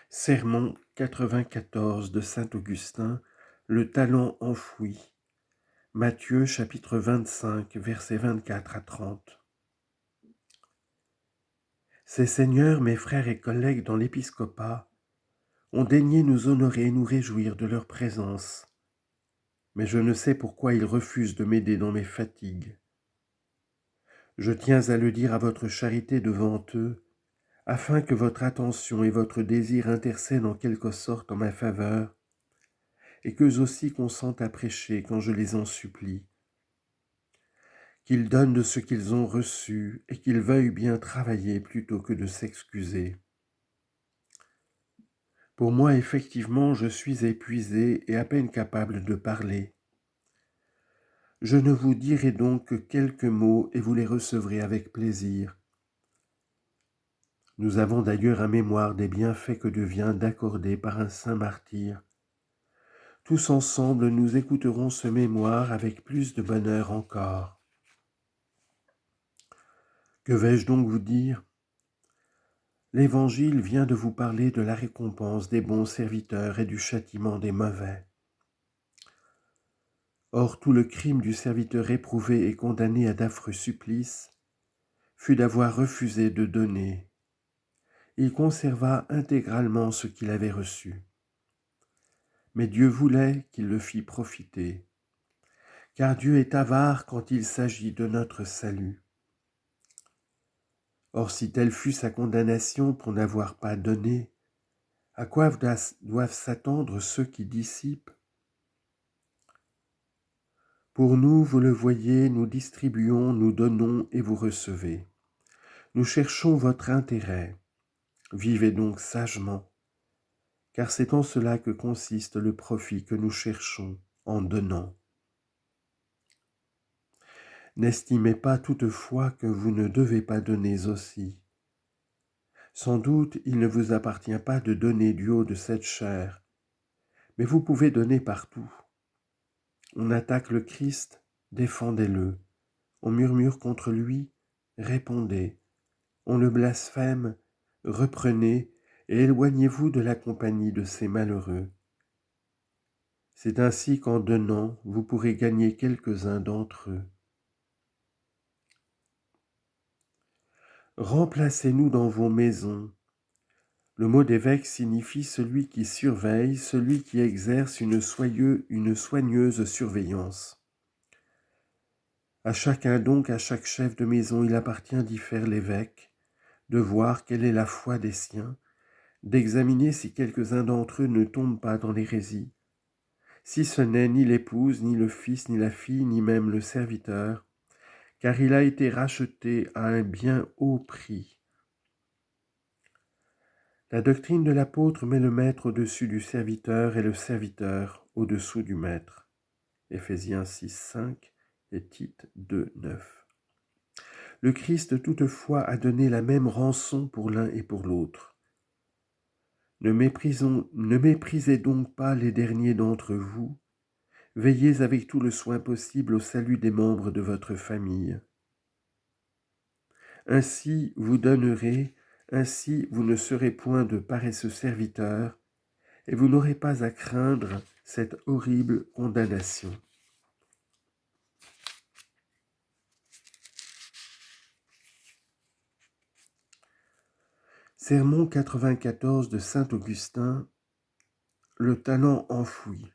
Sermon 94 de saint Augustin, le talent enfoui. Matthieu chapitre 25, versets 24 à 30. Ces seigneurs, mes frères et collègues dans l'épiscopat, ont daigné nous honorer et nous réjouir de leur présence. Mais je ne sais pourquoi ils refusent de m'aider dans mes fatigues. Je tiens à le dire à votre charité devant eux, afin que votre attention et votre désir intercèdent en quelque sorte en ma faveur, et qu'eux aussi consentent à prêcher quand je les en supplie. Qu'ils donnent de ce qu'ils ont reçu, et qu'ils veuillent bien travailler plutôt que de s'excuser. Pour moi, effectivement, je suis épuisé et à peine capable de parler. Je ne vous dirai donc que quelques mots et vous les recevrez avec plaisir. Nous avons d'ailleurs un mémoire des bienfaits que Dieu vient d'accorder par un saint martyr. Tous ensemble, nous écouterons ce mémoire avec plus de bonheur encore. Que vais-je donc vous dire ? L'Évangile vient de vous parler de la récompense des bons serviteurs et du châtiment des mauvais. Or, tout le crime du serviteur éprouvé et condamné à d'affreux supplices fut d'avoir refusé de donner. Il conserva intégralement ce qu'il avait reçu. Mais Dieu voulait qu'il le fît profiter, car Dieu est avare quand il s'agit de notre salut. Or, si telle fut sa condamnation pour n'avoir pas donné, à quoi doivent s'attendre ceux qui dissipent ? Pour nous, vous le voyez, nous distribuons, nous donnons et vous recevez. Nous cherchons votre intérêt. Vivez donc sagement, car c'est en cela que consiste le profit que nous cherchons en donnant. N'estimez pas toutefois que vous ne devez pas donner aussi. Sans doute, il ne vous appartient pas de donner du haut de cette chair, mais vous pouvez donner partout. On attaque le Christ, défendez-le. On murmure contre lui, répondez. On le blasphème, reprenez et éloignez-vous de la compagnie de ces malheureux. C'est ainsi qu'en donnant, vous pourrez gagner quelques-uns d'entre eux. Remplacez-nous dans vos maisons. Le mot d'évêque signifie celui qui surveille, celui qui exerce une soigneuse surveillance. À chacun donc, à chaque chef de maison, il appartient d'y faire l'évêque, de voir quelle est la foi des siens, d'examiner si quelques-uns d'entre eux ne tombent pas dans l'hérésie, si ce n'est ni l'épouse, ni le fils, ni la fille, ni même le serviteur, car il a été racheté à un bien haut prix. La doctrine de l'apôtre met le maître au-dessus du serviteur et le serviteur au-dessous du maître. Éphésiens 6, 5 et Tite 2, 9. Le Christ toutefois a donné la même rançon pour l'un et pour l'autre. Ne méprisez donc pas les derniers d'entre vous, veillez avec tout le soin possible au salut des membres de votre famille. Ainsi vous donnerez, ainsi vous ne serez point de paresseux serviteurs, et vous n'aurez pas à craindre cette horrible condamnation. Sermon 94 de saint Augustin, le talent enfoui.